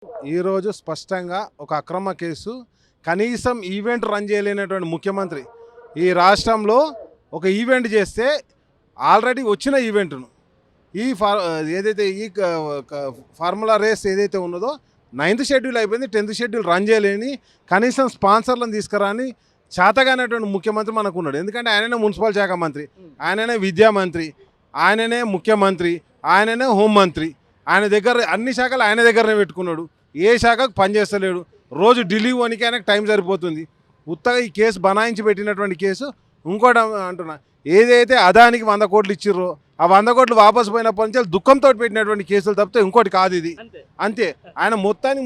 ఈరోజు స్పష్టంగా ఒక అక్రమ కేసు, కనీసం ఈవెంట్ రన్ చేయలేనటువంటి ముఖ్యమంత్రి ఈ రాష్ట్రంలో ఒక ఈవెంట్ చేస్తే ఆల్రెడీ వచ్చిన ఈవెంట్ను ఈ ఏదైతే ఫార్ములా రేస్ ఏదైతే ఉన్నదో 9th షెడ్యూల్ అయిపోయింది, 10th షెడ్యూల్ రన్ చేయలేని, కనీసం స్పాన్సర్లను తీసుకురాని చేతగానేటువంటి ముఖ్యమంత్రి మనకు ఉన్నాడు. ఎందుకంటే ఆయననే మున్సిపల్ శాఖ మంత్రి, ఆయననే విద్యా మంత్రి, ఆయననే ముఖ్యమంత్రి, ఆయననే హోంమంత్రి. ఆయన దగ్గర అన్ని శాఖలు ఆయన దగ్గరనే పెట్టుకున్నాడు. ఏ శాఖకు పనిచేస్తలేడు. రోజు ఢిల్లీ వనికి ఆయనకు టైం సరిపోతుంది. ఉత్తగా ఈ కేసు బనాయించి పెట్టినటువంటి కేసు. ఇంకోటి అంటున్నా, ఏదైతే అదానికి 100 కోట్లు ఇచ్చిర్రో ఆ 100 కోట్లు వాపసు పోయినప్పటి నుంచి దుఃఖంతో పెట్టినటువంటి కేసులు తప్పితే ఇంకోటి కాదు ఇది. అంతే. ఆయన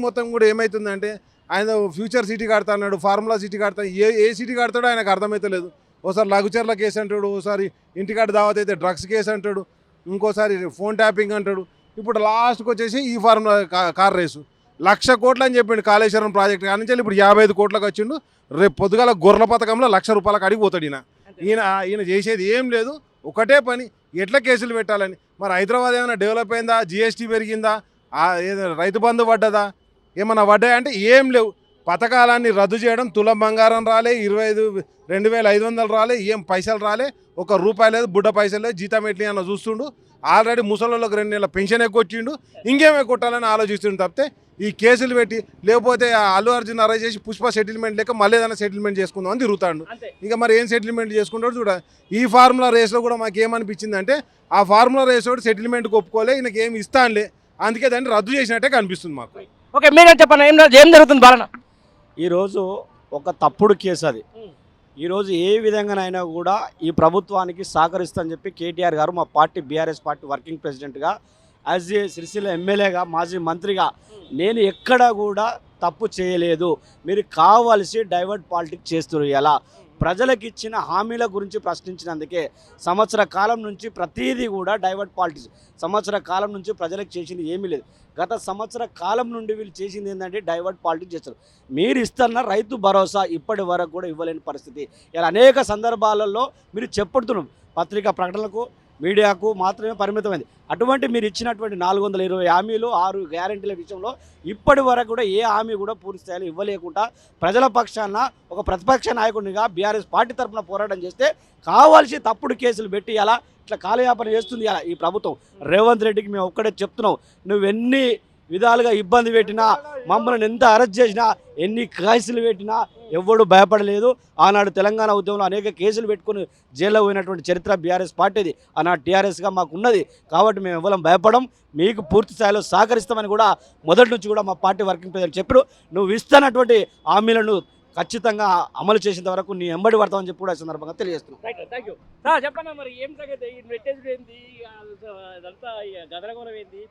మొత్తం కూడా ఏమవుతుందంటే, ఆయన ఫ్యూచర్ సిటీ కడతాడు, ఫార్ములా సిటీ కడతాడు, ఏ సిటీ కడతాడో ఆయనకు అర్థమైతలేదు. ఓసారి లఘుచర్ల కేసు అంటాడు, ఓసారి ఇంటికాడ దావత్ అయితే డ్రగ్స్ కేసు అంటాడు, ఇంకోసారి ఫోన్ ట్యాపింగ్ అంటాడు. ఇప్పుడు లాస్ట్కి వచ్చేసి ఈ ఫార్ములా కార్ రేసు 1,00,000 కోట్లు అని చెప్పిండు కాళేశ్వరం ప్రాజెక్ట్ కానీ ఇప్పుడు 55 కోట్లకు వచ్చిండు. రేపు పొద్దుగాల గొర్రెల పథకంలో 1,00,000 రూపాయలకు అడిగిపోతాడు. ఈయన చేసేది ఏం లేదు, ఒకటే పని, ఎట్లా కేసులు పెట్టాలని. మరి హైదరాబాద్ ఏమైనా డెవలప్ అయిందా? జిఎస్టీ పెరిగిందా? రైతు బంధు పడ్డదా? ఏమన్నా పడ్డాయంటే ఏం లేవు. పథకాలన్నీ రద్దు చేయడం, తులం బంగారం రాలే, 22,500 రాలే, ఏం పైసలు రాలే, ₹1 లేదు, బుడ్డ పైసలు లేదు, జీతం ఎట్లా అన్న చూస్తుండు. ఆల్రెడీ ముసలిళ్ళకి 2 నెలల పెన్షన్ ఎక్కొచ్చిండు. ఇంకేమే కొట్టాలని ఆలోచిస్తుండు తప్పితే ఈ కేసులు పెట్టి, లేకపోతే అల్లు అర్జున్ అరెస్ట్ చేసి పుష్ప సెటిల్మెంట్ లేక మళ్ళీ ఏదైనా సెటిల్మెంట్ చేసుకుందాం అని తిరుగుతాడు. ఇంకా మరి ఏం సెటిల్మెంట్ చేసుకుంటాడు చూడ. ఈ ఫార్ములా రేస్లో కూడా మాకు ఏమనిపించింది అంటే, ఆ ఫార్ములా రేస్ కూడా సెటిల్మెంట్కి ఒప్పుకోలే, ఈయనకి ఏమి ఇస్తానులే, అందుకే దాన్ని రద్దు చేసినట్టే కనిపిస్తుంది మాకు. ఓకే, మీరే చెప్పండి, ఏం జరుగుతుంది పాలన? ఈరోజు ఒక తప్పుడు కేసు అది. ఈరోజు ఏ విధంగానైనా కూడా ఈ ప్రభుత్వానికి సహకరిస్తామని చెప్పి కేటీఆర్ గారు, మా పార్టీ బీఆర్ఎస్ పార్టీ వర్కింగ్ ప్రెసిడెంట్గా, యాజ్ ఏ సిరిసిల్ల ఎమ్మెల్యేగా, మాజీ మంత్రిగా నేను ఎక్కడా కూడా తప్పు చేయలేదు, మీరు కావాల్సి డైవర్ట్ పాలిటిక్స్ చేస్తున్నారు. ఎలా ప్రజలకు ఇచ్చిన హామీల గురించి ప్రశ్నించినందుకే సంవత్సర కాలం నుంచి ప్రతిదీ కూడా డైవర్ట్ పాలిటిక్స్. సంవత్సర కాలం నుంచి ప్రజలకు చేసింది ఏమీ లేదు. గత సంవత్సర కాలం నుండి వీళ్ళు చేసింది ఏంటంటే డైవర్ట్ పాలిటిక్స్ చేస్తారు. మీరు ఇస్తున్న రైతు భరోసా ఇప్పటి వరకు కూడా ఇవ్వలేని పరిస్థితి. ఇలా అనేక సందర్భాలలో మీరు చెప్పుడుతున్నారు, పత్రికా ప్రకటనలకు, మీడియాకు మాత్రమే పరిమితమైంది. అటువంటి మీరు ఇచ్చినటువంటి 420 హామీలు, 6 గ్యారెంటీల విషయంలో ఇప్పటి వరకు కూడా ఏ హామీ కూడా పూర్తి స్థాయిలో ఇవ్వలేకుండా ప్రజల పక్షాన ఒక ప్రతిపక్ష నాయకుడిగా బీఆర్ఎస్ పార్టీ తరఫున పోరాటం చేస్తే కావాల్సి తప్పుడు కేసులు పెట్టి అలా ఇట్లా కాలయాపన చేస్తుంది అలా ఈ ప్రభుత్వం. రేవంత్ రెడ్డికి మేము ఒక్కడే చెప్తున్నాం, నువ్వెన్ని విధాలుగా ఇబ్బంది పెట్టినా, మమ్మల్ని ఎంత అరెస్ట్ చేసినా, ఎన్ని కేసులు పెట్టినా ఎవ్వడు భయపడలేదు. ఆనాడు తెలంగాణ ఉద్యమంలో అనేక కేసులు పెట్టుకుని జైల్లో పోయినటువంటి చరిత్ర బీఆర్ఎస్ పార్టీది. ఆనాడు టీఆర్ఎస్గా మాకు ఉన్నది. కాబట్టి మేము ఎవ్వరం భయపడం, మీకు పూర్తి స్థాయిలో సహకరిస్తామని కూడా మొదటి నుంచి కూడా మా పార్టీ వర్కింగ్ ప్రెసిడెంట్ చెప్పారు. నువ్వు ఇస్తున్నటువంటి హామీలను ఖచ్చితంగా అమలు చేసేంత వరకు నీ ఎంబడి పడతామని చెప్పి కూడా ఈ సందర్భంగా తెలియజేస్తున్నాం. చెప్పండి, మరి ఏం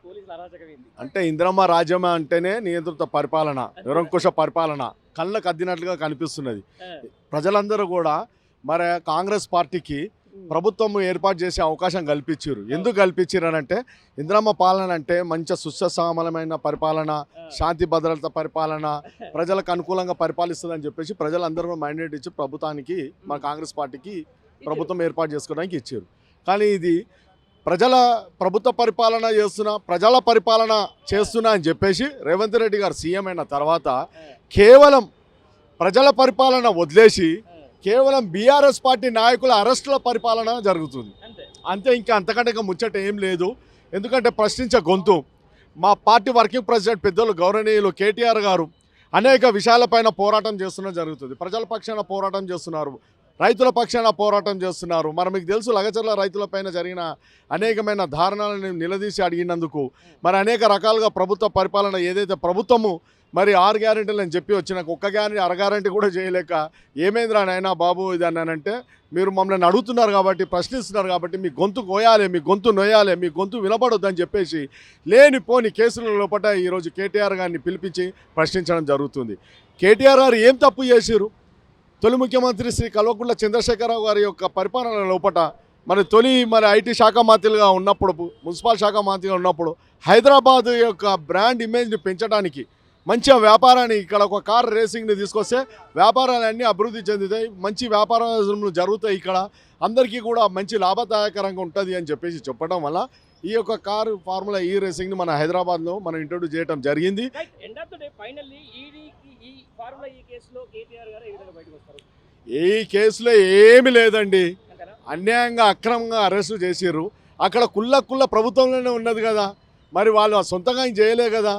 పోలీసుల అరాచకం ఏంది? అంటే ఇందిరమ్మ రాజ్యం అంటేనే నియంత్రిత పరిపాలన, నిరంకుశ పరిపాలన కళ్ళకు అద్దినట్లుగా కనిపిస్తున్నది. ప్రజలందరూ కూడా మరి కాంగ్రెస్ పార్టీకి ప్రభుత్వం ఏర్పాటు చేసే అవకాశం కల్పించారు. ఎందుకు కల్పించారు అని అంటే, ఇందిరమ్మ పాలన అంటే మంచి సుస్సమానమైన పరిపాలన, శాంతి భద్రత పరిపాలన, ప్రజలకు అనుకూలంగా పరిపాలిస్తుందని చెప్పేసి ప్రజలందరూ మైండేట్ ఇచ్చి ప్రభుత్వానికి, మా కాంగ్రెస్ పార్టీకి ప్రభుత్వం ఏర్పాటు చేసుకోవడానికి ఇచ్చారు. కానీ ఇది ప్రభుత్వ పరిపాలన ప్రజల పరిపాలన చేస్తున్నా అని చెప్పేసి రేవంత్ రెడ్డి గారు సీఎం అయిన తర్వాత కేవలం ప్రజల పరిపాలన వదిలేసి కేవలం బీఆర్ఎస్ పార్టీ నాయకుల అరెస్టుల పరిపాలన జరుగుతుంది. అంతే, ఇంకా అంతకంటే ముచ్చట ఏం లేదు. ఎందుకంటే ప్రశ్నించే గొంతు మా పార్టీ వర్కింగ్ ప్రెసిడెంట్ పెద్దలు గౌరవనీయులు కేటీఆర్ గారు అనేక విషయాలపైన పోరాటం చేస్తున్నది జరుగుతుంది. ప్రజల పక్షాన పోరాటం చేస్తున్నారు, రైతుల పక్షాన పోరాటం చేస్తున్నారు. మరి మీకు తెలుసు, లగచర్ల రైతులపైన జరిగిన అనేకమైన ధారణలను నిలదీసి అడిగినందుకు మరి అనేక రకాలుగా ప్రభుత్వ పరిపాలన ఏదైతే ప్రభుత్వము మరి 6 గ్యారెంటీలు అని చెప్పి వచ్చినాక ఒక్క గ్యారెంటీ, అరగ్యారెంటీ కూడా చేయలేక ఏమైందిరా నాయనా బాబు ఇది అన్నానంటే, మీరు మమ్మల్ని అడుగుతున్నారు కాబట్టి, ప్రశ్నిస్తున్నారు కాబట్టి మీ గొంతు కోయాలి, మీ గొంతు నొయ్యాలి, మీ గొంతు వినపడొద్దు అని చెప్పేసి లేనిపోని కేసుల లోపల ఈరోజు కేటీఆర్ గారిని పిలిపించి ప్రశ్నించడం జరుగుతుంది. కేటీఆర్ గారు ఏం తప్పు చేశారు? తొలి ముఖ్యమంత్రి శ్రీ కల్వకుంట్ల చంద్రశేఖరరావు గారి యొక్క పరిపాలన లోపల మరి ఐటీ శాఖ మంత్రిగా ఉన్నప్పుడు, మున్సిపల్ శాఖ మంత్రిగా ఉన్నప్పుడు హైదరాబాద్ యొక్క బ్రాండ్ ఇమేజ్ని పెంచడానికి, మంచిగా వ్యాపారాన్ని, ఇక్కడ ఒక కార్ రేసింగ్ని తీసుకొస్తే వ్యాపారాలన్నీ అభివృద్ధి చెందుతాయి, మంచి వ్యాపారాలు జరుగుతాయి, ఇక్కడ అందరికీ కూడా మంచి లాభదాయకరంగా ఉంటుంది అని చెప్పేసి చెప్పడం వల్ల ఈ యొక్క కారు ఫార్ములా ఈ రేసింగ్ని మన హైదరాబాద్లో మనం ఇంట్రొడ్యూస్ చేయడం జరిగింది. End of the day finally ఈడీకి ఈ ఫార్ములా ఈ కేసులో కేటీఆర్ గారు ఏ విధంగా బయటకు వస్తారు? ఈ కేసులో ఏమీ లేదండి. అంతేనా? అన్యాయంగా అక్రమంగా అరెస్టు చేసిర్రు. అక్కడ కుల్ల ప్రభుత్వంలోనే ఉన్నది కదా, మరి వాళ్ళు సొంతంగా ఏం చేయలే కదా.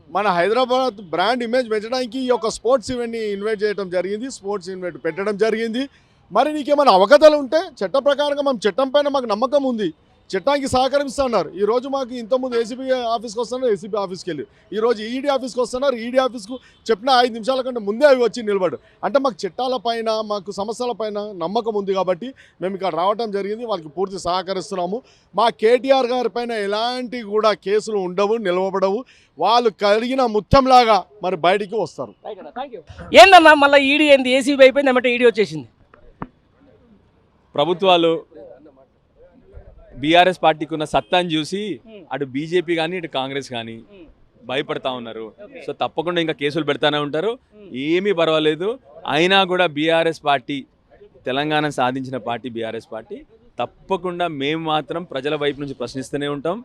మన హైదరాబాద్ బ్రాండ్ ఇమేజ్ పెంచడానికి ఈ యొక్క స్పోర్ట్స్ ఈవెంట్ని ఇన్వైట్ చేయడం జరిగింది, స్పోర్ట్స్ ఈవెంట్ పెట్టడం జరిగింది. మరి నీకేమైనా అవగతలు ఉంటే చట్ట ప్రకారంగా మనం చట్టం పైన మాకు నమ్మకం ఉంది, చట్టానికి సహకరిస్తున్నారు. ఈరోజు మాకు ఇంతకుముందు ఏసీబీ ఆఫీస్కి వస్తున్నారు, ఏసీబీ ఆఫీస్కి వెళ్ళి ఈరోజు ఈడీ ఆఫీస్కి వస్తున్నారు. ఈడీ ఆఫీస్కు చెప్పిన 5 నిమిషాల కంటే ముందే అవి వచ్చి నిలబడు. అంటే మాకు చట్టాల పైన మాకు సమస్యల పైన నమ్మకం ఉంది కాబట్టి మేము ఇక్కడ రావడం జరిగింది, వాళ్ళకి పూర్తి సహకరిస్తున్నాము. మా కేటీఆర్ గారి పైన ఎలాంటి కూడా కేసులు ఉండవు, నిలవబడవు. వాళ్ళు కలిగిన ముత్యంలాగా మరి బయటికి వస్తారు. ఏందన్నా మళ్ళీ ఈడీ ఏంది, ఏసీబీ అయిపోయింది ఏమంటే ఈడీ వచ్చేసింది? ప్రభుత్వాలు బీఆర్ఎస్ పార్టీకి ఉన్న సత్తాను చూసి అటు బీజేపీ కానీ ఇటు కాంగ్రెస్ కానీ భయపడతా ఉన్నారు. సో తప్పకుండా ఇంకా కేసులు పెడతానే ఉంటారు, ఏమీ పర్వాలేదు. అయినా కూడా బీఆర్ఎస్ పార్టీ, తెలంగాణ సాధించిన పార్టీ బీఆర్ఎస్ పార్టీ, తప్పకుండా మేము మాత్రం ప్రజల వైపు నుంచి ప్రశ్నిస్తూనే ఉంటాం,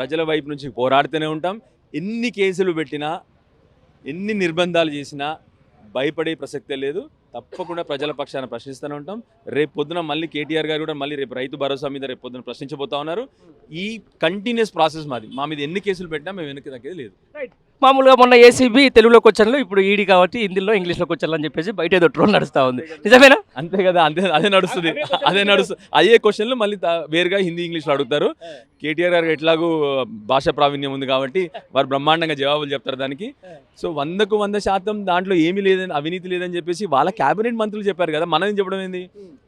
ప్రజల వైపు నుంచి పోరాడుతూనే ఉంటాం. ఎన్ని కేసులు పెట్టినా, ఎన్ని నిర్బంధాలు చేసినా భయపడే ప్రసక్తే లేదు. తప్పకుండా ప్రజల పక్షాన ప్రశ్నిస్తూనే ఉంటాం. రేపు పొద్దున మళ్ళీ కేటీఆర్ గారు కూడా మళ్ళీ రేపు రైతు భరోసా మీద రేపు పొద్దున ప్రశ్నించబోతా ఉన్నారు. ఈ కంటిన్యూస్ ప్రాసెస్ మాది. మా మీద ఎన్ని కేసులు పెట్టినా మేము వెనక్కి తగ్గేది లేదు. మామూలుగా మొన్న ఏసీబీ తెలుగులోకి వచ్చాను, ఇప్పుడు ఈడీ కాబట్టి హిందీలో ఇంగ్లీష్లోకి వచ్చాను అని చెప్పేసి బయట ఏదో ట్రోల్ నడుస్తూ ఉంది, నిజమేనా? అంతే కదా, అదే నడుస్తుంది. అదే క్వశ్చన్లు మళ్ళీ వేరుగా హిందీ ఇంగ్లీష్లో అడుగుతారు. కేటీఆర్ గారికి ఎట్లాగూ భాషా ప్రావీణ్యం ఉంది కాబట్టి వారు బ్రహ్మాండంగా జవాబులు చెప్తారు దానికి. సో 100కు 100% దాంట్లో ఏమీ లేదని, అవినీతి లేదని చెప్పేసి వాళ్ళ క్యాబినెట్ మంత్రులు చెప్పారు కదా, మనం చెప్పడం ఏంది?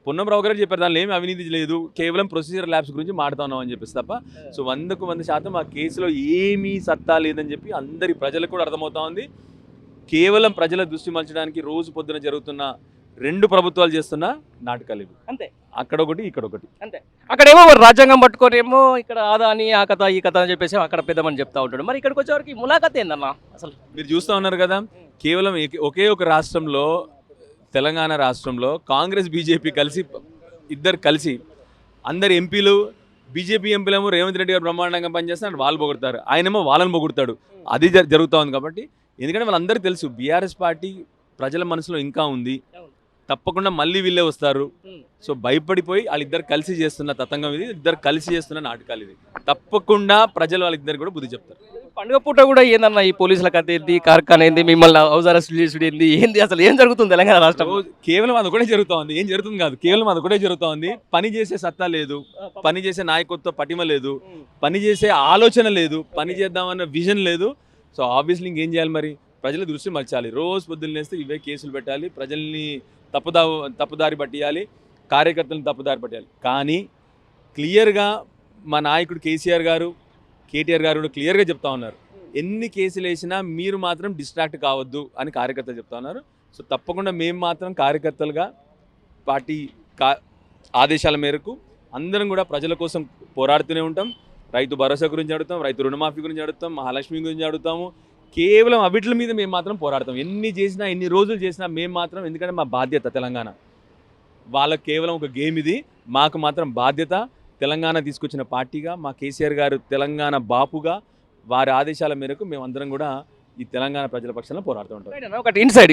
పొన్నంరావు గారు చెప్పారు దానిలో ఏమి అవినీతి లేదు, కేవలం ప్రొసీజర్ ల్యాబ్స్ గురించి మాట్లాడుతున్నాం అని చెప్పేసి తప్ప. సో 100కు 100% ఆ కేసులో ఏమీ సత్తా లేదని చెప్పి అందరి ప్రజలకు కూడా అర్థమవుతా ఉంది. కేవలం ప్రజల దృష్టి మలచడానికి రోజు పొద్దున జరుగుతున్న 2 ప్రభుత్వాలు చేస్తున్న నాటకాలు ఇవి. అంతే, అక్కడ ఒకటి ఇక్కడ ఒకటి. అంతే. అక్కడేమో రాజ్యాంగం పట్టుకొని ఏమో ఇక్కడ ఆదాని ఆ కథ ఈ కథ అని చెప్పేసి అక్కడ పెద్దమని చెప్తా ఉంటాడు. మరి ఇక్కడికి వచ్చేవరకు ములాఖత్ ఏందన్నా అసలు? మీరు చూస్తూ ఉన్నారు కదా, కేవలం ఒకే ఒక రాష్ట్రంలో, తెలంగాణ రాష్ట్రంలో కాంగ్రెస్ బీజేపీ ఇద్దరు కలిసి అందరు ఎంపీలు, బీజేపీ ఎంపీలేమో రేవంత్ రెడ్డి గారు బ్రహ్మాండంగా పనిచేస్తారు, వాళ్ళు పొగుడతారు, ఆయనేమో వాళ్ళని పొగుడతాడు. అది జరుగుతూ ఉంది కాబట్టి, ఎందుకంటే వాళ్ళందరికీ తెలుసు బీఆర్ఎస్ పార్టీ ప్రజల మనసులో ఇంకా ఉంది, తప్పకుండా మళ్ళీ వీళ్ళే వస్తారు. సో భయపడిపోయి వాళ్ళిద్దరు కలిసి చేస్తున్న తతంగం ఇది, ఇద్దరు కలిసి చేస్తున్న నాటకాలు ఇది. తప్పకుండా ప్రజలు వాళ్ళిద్దరు కూడా బుద్ధి చెప్తారు. పండుగ పూట కూడా ఏందన్నా ఈ పోలీసుల కథ ఏంది, కార్ఖానా ఏంది, మిమ్మల్ని హౌస్ అరెస్ట్ చేసుడు ఏంది, అసలు ఏం జరుగుతుంది తెలంగాణ రాష్ట్రంలో? కేవలం అది ఒకటే జరుగుతూ ఉంది, ఏం జరుగుతుంది కాదు, కేవలం అది ఒకటే జరుగుతూ ఉంది. పని చేసే సత్తా లేదు, పని చేసే నాయకత్వ పటిమ లేదు, పని చేసే ఆలోచన లేదు, పని చేద్దామన్న విజన్ లేదు. సో ఆబ్వియస్లీ ఇంకేం చేయాలి మరి? ప్రజల దృష్టి మర్చాలి. రోజు పొద్దున్న లేస్తే ఇవే కేసులు పెట్టాలి, ప్రజల్ని తప్పుదారి పట్టియాలి, కార్యకర్తలను తప్పుదారి పట్టాలి. కానీ క్లియర్గా మా నాయకుడు కేసీఆర్ గారు, కేటీఆర్ గారు కూడా క్లియర్గా చెప్తా ఉన్నారు, ఎన్ని కేసులు వేసినా మీరు మాత్రం డిస్ట్రాక్ట్ కావద్దు అని కార్యకర్తలు చెప్తా ఉన్నారు. సో తప్పకుండా మేము మాత్రం కార్యకర్తలుగా పార్టీ ఆదేశాల మేరకు అందరం కూడా ప్రజల కోసం పోరాడుతూనే ఉంటాం. రైతు భరోసా గురించి అడుగుతాం, రైతు రుణమాఫీ గురించి అడుగుతాం, మహాలక్ష్మి గురించి అడుగుతాము. కేవలం అవిట్ల మీద మేము మాత్రం పోరాడతాం. ఎన్ని చేసినా, ఎన్ని రోజులు చేసినా మేము మాత్రం, ఎందుకంటే మా బాధ్యత తెలంగాణ. వాళ్ళకి కేవలం ఒక గేమ్ ఇది, మాకు మాత్రం బాధ్యత. తెలంగాణ తీసుకొచ్చిన పార్టీగా, మా కేసీఆర్ గారు తెలంగాణ బాపుగా, వారి ఆదేశాల మేరకు మేమందరం కూడా ఈ తెలంగాణ ప్రజల పక్షాన పోరాడుతూ ఉంటాం. ఒకటి ఇన్సైడ్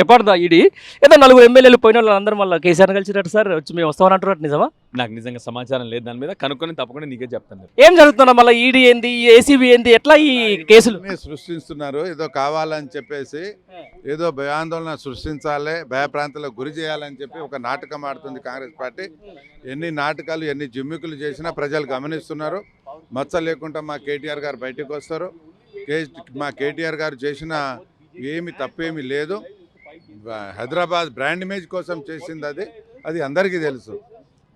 ఎప్పటిదా ఈడీ ఏదో 4 ఎమ్మెల్యేలు పోయిన వాళ్ళు అందరం వల్ల కేసీఆర్ కలిసినట్టు సార్ వచ్చి మేము వస్తామని అంటున్నట్టు నిజమా? నాకు నిజంగా సమాచారం లేదు దాని మీద, కనుక్కొని తప్పకుండా నీకే చెప్తాను. ఏం జరుగుతున్నా మళ్ళీ ఈడీ ఏంది, ఏసీబీ ఏంది, ఎట్లా ఈ కేసులు సృష్టిస్తున్నారు? ఏదో కావాలని చెప్పేసి ఏదో భయాందోళన సృష్టించాలి, భయప్రాంతాలకు గురి చేయాలని చెప్పి ఒక నాటకం ఆడుతుంది కాంగ్రెస్ పార్టీ. ఎన్ని నాటకాలు, ఎన్ని జిమ్మికులు చేసినా ప్రజలు గమనిస్తున్నారు. మచ్చ లేకుండా మా కేటీఆర్ గారు బయటకు వస్తారు. మా కేటీఆర్ గారు చేసిన ఏమి తప్పేమీ లేదు. హైదరాబాద్ బ్రాండ్ ఇమేజ్ కోసం చేసింది అది అందరికీ తెలుసు.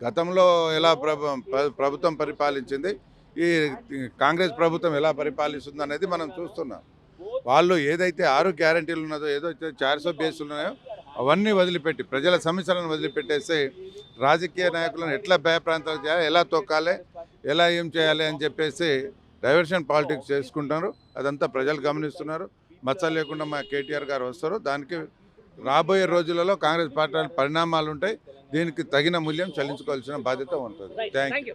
గతంలో ఎలా ప్రభుత్వం పరిపాలించింది, ఈ కాంగ్రెస్ ప్రభుత్వం ఎలా పరిపాలిస్తుంది అనేది మనం చూస్తున్నాం. వాళ్ళు ఏదైతే 6 గ్యారంటీలు ఉన్నదో, ఏదైతే 400 బేసులు ఉన్నాయో అవన్నీ వదిలిపెట్టి, ప్రజల సమస్యలను వదిలిపెట్టేసి రాజకీయ నాయకులను ఎట్లా భయప్రాంతాలు చేయాలి, ఎలా తొక్కాలి, ఎలా ఏం చేయాలి అని చెప్పేసి డైవర్షన్ పాలిటిక్స్ చేసుకుంటున్నారు. అదంతా ప్రజలు గమనిస్తున్నారు. మచ్చ లేకుండా మా కేటీఆర్ గారు వస్తారు. దానికి రాబోయే రోజులలో కాంగ్రెస్ పార్టీ పరిణామాలు ఉంటాయి. దీనికి తగిన మూల్యం చెల్లించుకోవాల్సిన బాధ్యత ఉంటుంది. Thank you.